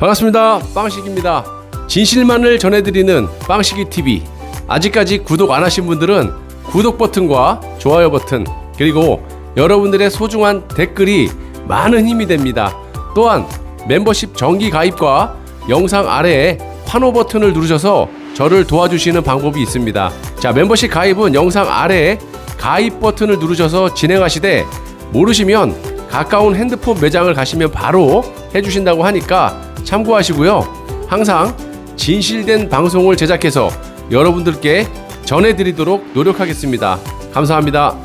반갑습니다. 빵식입니다. 진실만을 전해드리는 빵식이TV. 아직까지 구독 안 하신 분들은 구독 버튼과 좋아요 버튼, 그리고 여러분들의 소중한 댓글이 많은 힘이 됩니다. 또한 멤버십 정기 가입과 영상 아래에 환호 버튼을 누르셔서 저를 도와주시는 방법이 있습니다. 자, 멤버십 가입은 영상 아래에 가입 버튼을 누르셔서 진행하시되, 모르시면 가까운 핸드폰 매장을 가시면 바로 해주신다고 하니까 참고하시고요. 항상 진실된 방송을 제작해서 여러분들께 전해드리도록 노력하겠습니다. 감사합니다.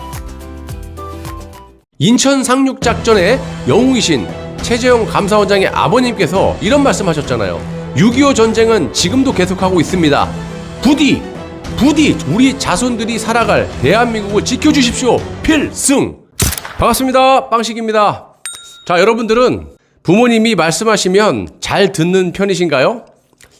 인천 상륙작전의 영웅이신 최재형 감사원장의 아버님께서 이런 말씀하셨잖아요. 6.25 전쟁은 지금도 계속하고 있습니다. 부디 우리 자손들이 살아갈 대한민국을 지켜주십시오. 필승! 반갑습니다. 빵식입니다. 자, 여러분들은 부모님이 말씀하시면 잘 듣는 편이신가요?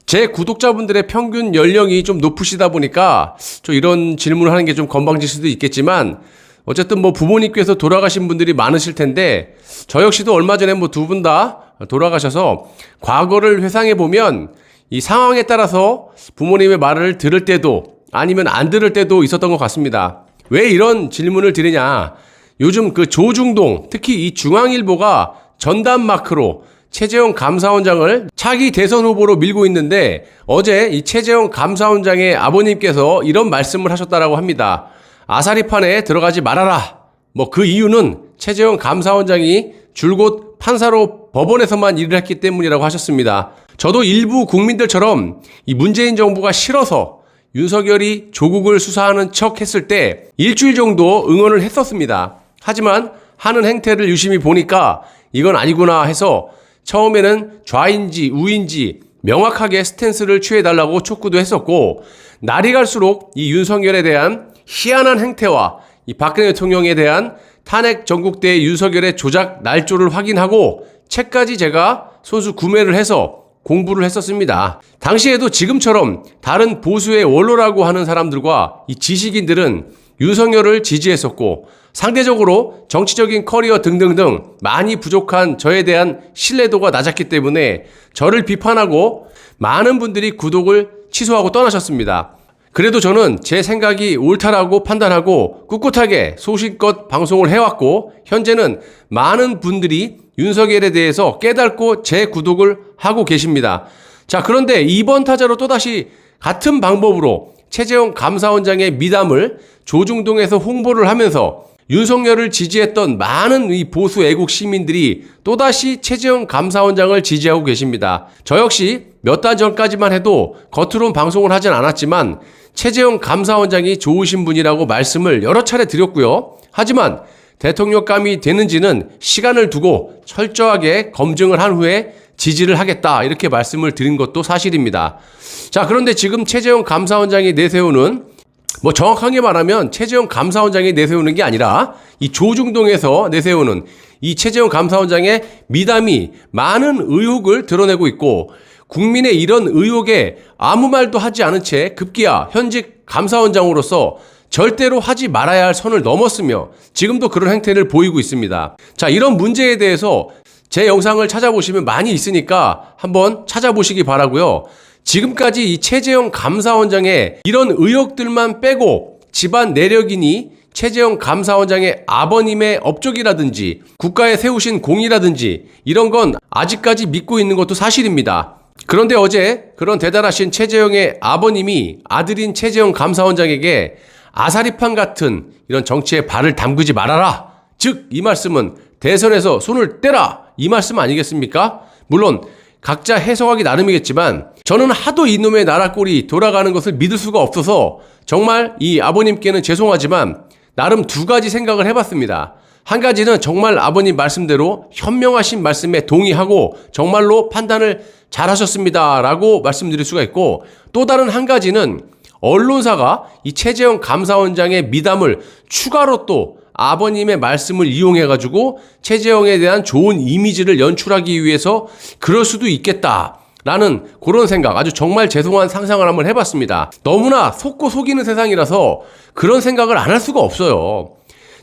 제 구독자분들의 평균 연령이 좀 높으시다 보니까 좀 이런 질문을 하는 게 좀 건방질 수도 있겠지만, 어쨌든 부모님께서 돌아가신 분들이 많으실 텐데, 저 역시도 얼마 전에 두 분 다 돌아가셔서 과거를 회상해 보면 이 상황에 따라서 부모님의 말을 들을 때도 아니면 안 들을 때도 있었던 것 같습니다. 왜 이런 질문을 드리냐? 요즘 그 조중동, 특히 이 중앙일보가 전담 마크로 최재형 감사원장을 차기 대선 후보로 밀고 있는데, 어제 이 최재형 감사원장의 아버님께서 이런 말씀을 하셨다라고 합니다. 아사리판에 들어가지 말아라. 그 이유는 최재형 감사원장이 줄곧 판사로 법원에서만 일을 했기 때문이라고 하셨습니다. 저도 일부 국민들처럼 이 문재인 정부가 싫어서 윤석열이 조국을 수사하는 척 했을 때 일주일 정도 응원을 했었습니다. 하지만 하는 행태를 유심히 보니까 이건 아니구나 해서 처음에는 좌인지 우인지 명확하게 스탠스를 취해달라고 촉구도 했었고, 날이 갈수록 이 윤석열에 대한 희한한 행태와 이 박근혜 대통령에 대한 탄핵 전국대의 윤석열의 조작 날조를 확인하고 책까지 제가 손수 구매를 해서 공부를 했었습니다. 당시에도 지금처럼 다른 보수의 원로라고 하는 사람들과 이 지식인들은 윤석열을 지지했었고, 상대적으로 정치적인 커리어 등등등 많이 부족한 저에 대한 신뢰도가 낮았기 때문에 저를 비판하고 많은 분들이 구독을 취소하고 떠나셨습니다. 그래도 저는 제 생각이 옳다라고 판단하고 꿋꿋하게 소신껏 방송을 해왔고, 현재는 많은 분들이 윤석열에 대해서 깨닫고 제 구독을 하고 계십니다. 자, 그런데 이번 타자로 또다시 같은 방법으로 최재형 감사원장의 미담을 조중동에서 홍보를 하면서 윤석열을 지지했던 많은 이 보수 애국 시민들이 또다시 최재형 감사원장을 지지하고 계십니다. 저 역시 몇 달 전까지만 해도 겉으론 방송을 하진 않았지만 최재형 감사원장이 좋으신 분이라고 말씀을 여러 차례 드렸고요. 하지만 대통령감이 되는지는 시간을 두고 철저하게 검증을 한 후에 지지를 하겠다, 이렇게 말씀을 드린 것도 사실입니다. 자, 그런데 지금 최재형 감사원장이 내세우는, 정확하게 말하면 최재형 감사원장이 내세우는 게 아니라 이 조중동에서 내세우는 이 최재형 감사원장의 미담이 많은 의혹을 드러내고 있고, 국민의 이런 의혹에 아무 말도 하지 않은 채 급기야 현직 감사원장으로서 절대로 하지 말아야 할 선을 넘었으며 지금도 그런 행태를 보이고 있습니다. 자, 이런 문제에 대해서 제 영상을 찾아보시면 많이 있으니까 한번 찾아보시기 바라고요. 지금까지 이 최재형 감사원장의 이런 의혹들만 빼고 집안 내력이니 최재형 감사원장의 아버님의 업적이라든지 국가에 세우신 공이라든지 이런 건 아직까지 믿고 있는 것도 사실입니다. 그런데 어제 그런 대단하신 최재형의 아버님이 아들인 최재형 감사원장에게 아사리판 같은 이런 정치에 발을 담그지 말아라. 즉, 이 말씀은 대선에서 손을 떼라, 이 말씀 아니겠습니까? 물론 각자 해석하기 나름이겠지만 저는 하도 이놈의 나라 꼴이 돌아가는 것을 믿을 수가 없어서 정말 이 아버님께는 죄송하지만 나름 두 가지 생각을 해봤습니다. 한 가지는 정말 아버님 말씀대로 현명하신 말씀에 동의하고 정말로 판단을 잘하셨습니다 라고 말씀드릴 수가 있고, 또 다른 한 가지는 언론사가 이 최재형 감사원장의 미담을 추가로 또 아버님의 말씀을 이용해가지고 최재형에 대한 좋은 이미지를 연출하기 위해서 그럴 수도 있겠다라는 그런 생각, 아주 정말 죄송한 상상을 한번 해봤습니다. 너무나 속고 속이는 세상이라서 그런 생각을 안 할 수가 없어요.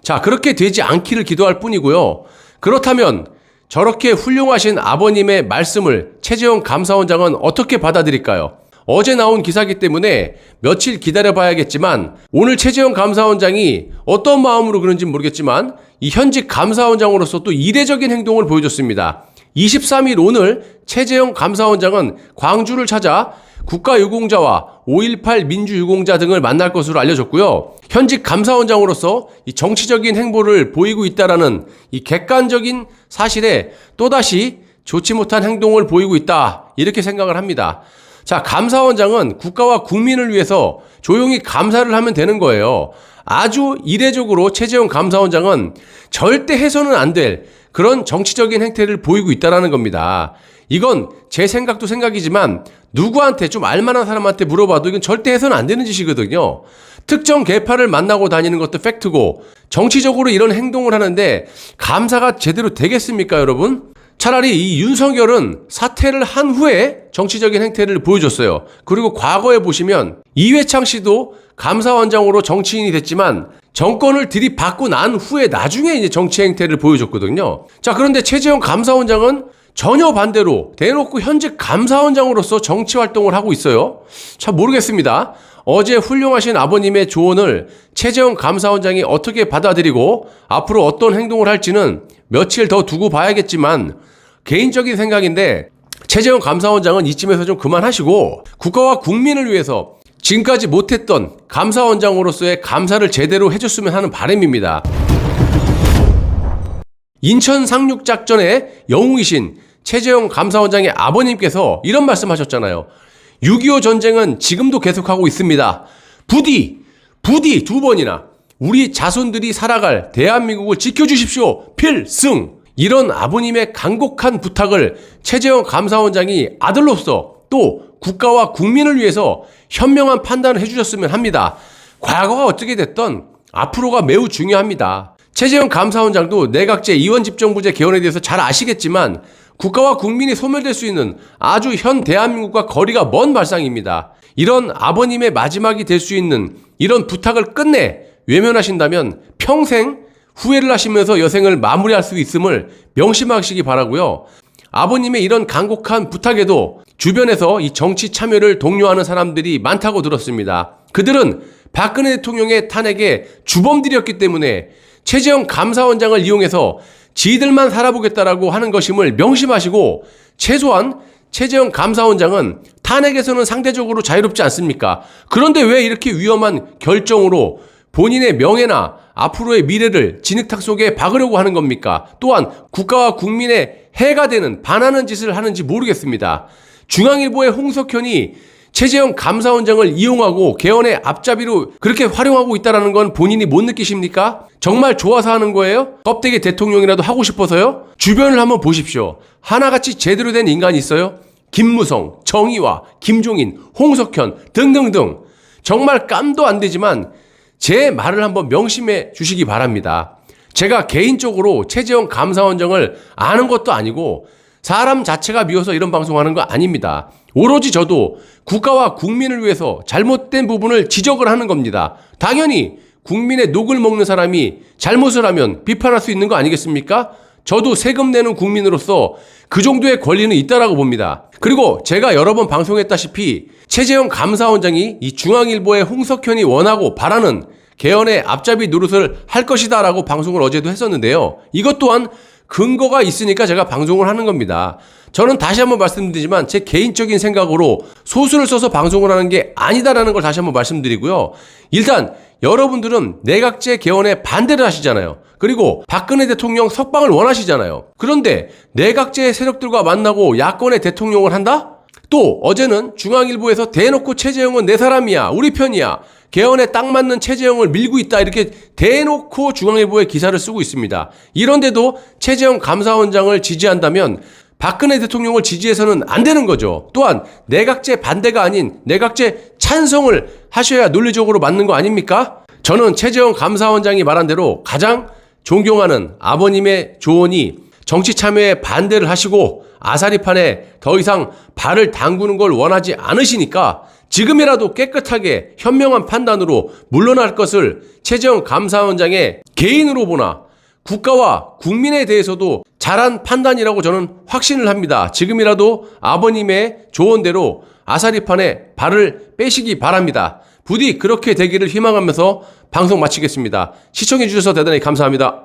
자, 그렇게 되지 않기를 기도할 뿐이고요. 그렇다면 저렇게 훌륭하신 아버님의 말씀을 최재형 감사원장은 어떻게 받아들일까요? 어제 나온 기사이기 때문에 며칠 기다려봐야겠지만 오늘 최재형 감사원장이 어떤 마음으로 그런지 모르겠지만 이 현직 감사원장으로서 또 이례적인 행동을 보여줬습니다. 23일 오늘 최재형 감사원장은 광주를 찾아 국가유공자와 5.18 민주유공자 등을 만날 것으로 알려졌고요. 현직 감사원장으로서 이 정치적인 행보를 보이고 있다라는 이 객관적인 사실에 또다시 좋지 못한 행동을 보이고 있다, 이렇게 생각을 합니다. 자, 감사원장은 국가와 국민을 위해서 조용히 감사를 하면 되는 거예요. 아주 이례적으로 최재형 감사원장은 절대 해서는 안 될 그런 정치적인 행태를 보이고 있다는 겁니다. 이건 제 생각도 생각이지만 누구한테, 좀 알만한 사람한테 물어봐도 이건 절대 해서는 안 되는 짓이거든요. 특정 계파를 만나고 다니는 것도 팩트고 정치적으로 이런 행동을 하는데 감사가 제대로 되겠습니까, 여러분? 차라리 이 윤석열은 사퇴를 한 후에 정치적인 행태를 보여줬어요. 그리고 과거에 보시면 이회창 씨도 감사원장으로 정치인이 됐지만 정권을 들이받고 난 후에 나중에 이제 정치 행태를 보여줬거든요. 자, 그런데 최재형 감사원장은 전혀 반대로 대놓고 현직 감사원장으로서 정치 활동을 하고 있어요. 참 모르겠습니다. 어제 훌륭하신 아버님의 조언을 최재형 감사원장이 어떻게 받아들이고 앞으로 어떤 행동을 할지는 며칠 더 두고 봐야겠지만 개인적인 생각인데 최재형 감사원장은 이쯤에서 좀 그만하시고 국가와 국민을 위해서 지금까지 못했던 감사원장으로서의 감사를 제대로 해줬으면 하는 바람입니다. 인천 상륙작전의 영웅이신 최재형 감사원장의 아버님께서 이런 말씀하셨잖아요. 6.25 전쟁은 지금도 계속하고 있습니다. 부디 두 번이나 우리 자손들이 살아갈 대한민국을 지켜주십시오. 필승! 이런 아버님의 간곡한 부탁을 최재형 감사원장이 아들로서 또 국가와 국민을 위해서 현명한 판단을 해주셨으면 합니다. 과거가 어떻게 됐던 앞으로가 매우 중요합니다. 최재형 감사원장도 내각제 이원집정부제 개헌에 대해서 잘 아시겠지만 국가와 국민이 소멸될 수 있는 아주 현 대한민국과 거리가 먼 발상입니다. 이런 아버님의 마지막이 될 수 있는 이런 부탁을 끝내 외면하신다면 평생 후회를 하시면서 여생을 마무리할 수 있음을 명심하시기 바라고요. 아버님의 이런 간곡한 부탁에도 주변에서 이 정치 참여를 독려하는 사람들이 많다고 들었습니다. 그들은 박근혜 대통령의 탄핵에 주범들이었기 때문에 최재형 감사원장을 이용해서 지들만 살아보겠다라고 하는 것임을 명심하시고 최소한 최재형 감사원장은 탄핵에서는 상대적으로 자유롭지 않습니까? 그런데 왜 이렇게 위험한 결정으로 본인의 명예나 앞으로의 미래를 진흙탕 속에 박으려고 하는 겁니까? 또한 국가와 국민의 해가 되는 반하는 짓을 하는지 모르겠습니다. 중앙일보의 홍석현이 최재형 감사원장을 이용하고 개헌의 앞잡이로 그렇게 활용하고 있다는 건 본인이 못 느끼십니까? 정말 좋아서 하는 거예요? 껍데기 대통령이라도 하고 싶어서요? 주변을 한번 보십시오. 하나같이 제대로 된 인간이 있어요? 김무성, 정의화, 김종인, 홍석현 등등등 정말 깜도 안 되지만 제 말을 한번 명심해 주시기 바랍니다. 제가 개인적으로 최재형 감사원장을 아는 것도 아니고 사람 자체가 미워서 이런 방송하는 거 아닙니다. 오로지 저도 국가와 국민을 위해서 잘못된 부분을 지적을 하는 겁니다. 당연히 국민의 녹을 먹는 사람이 잘못을 하면 비판할 수 있는 거 아니겠습니까? 저도 세금 내는 국민으로서 그 정도의 권리는 있다라고 봅니다. 그리고 제가 여러 번 방송했다시피 최재형 감사원장이 이 중앙일보의 홍석현이 원하고 바라는 개헌의 앞잡이 노릇을 할 것이다 라고 방송을 어제도 했었는데요. 이것 또한 근거가 있으니까 제가 방송을 하는 겁니다. 저는 다시 한번 말씀드리지만 제 개인적인 생각으로 소수를 써서 방송을 하는 게 아니다라는 걸 다시 한번 말씀드리고요. 일단 여러분들은 내각제 개헌에 반대를 하시잖아요. 그리고 박근혜 대통령 석방을 원하시잖아요. 그런데 내각제 세력들과 만나고 야권의 대통령을 한다? 또 어제는 중앙일보에서 대놓고 최재형은 내 사람이야, 우리 편이야, 개헌에 딱 맞는 최재형을 밀고 있다, 이렇게 대놓고 중앙일보에 기사를 쓰고 있습니다. 이런데도 최재형 감사원장을 지지한다면 박근혜 대통령을 지지해서는 안 되는 거죠. 또한 내각제 반대가 아닌 내각제 찬성을 하셔야 논리적으로 맞는 거 아닙니까? 저는 최재형 감사원장이 말한 대로 가장 존경하는 아버님의 조언이 정치 참여에 반대를 하시고 아사리판에 더 이상 발을 담그는 걸 원하지 않으시니까 지금이라도 깨끗하게 현명한 판단으로 물러날 것을 최재형 감사원장의 개인으로 보나 국가와 국민에 대해서도 잘한 판단이라고 저는 확신을 합니다. 지금이라도 아버님의 조언대로 아사리판에 발을 빼시기 바랍니다. 부디 그렇게 되기를 희망하면서 방송 마치겠습니다. 시청해주셔서 대단히 감사합니다.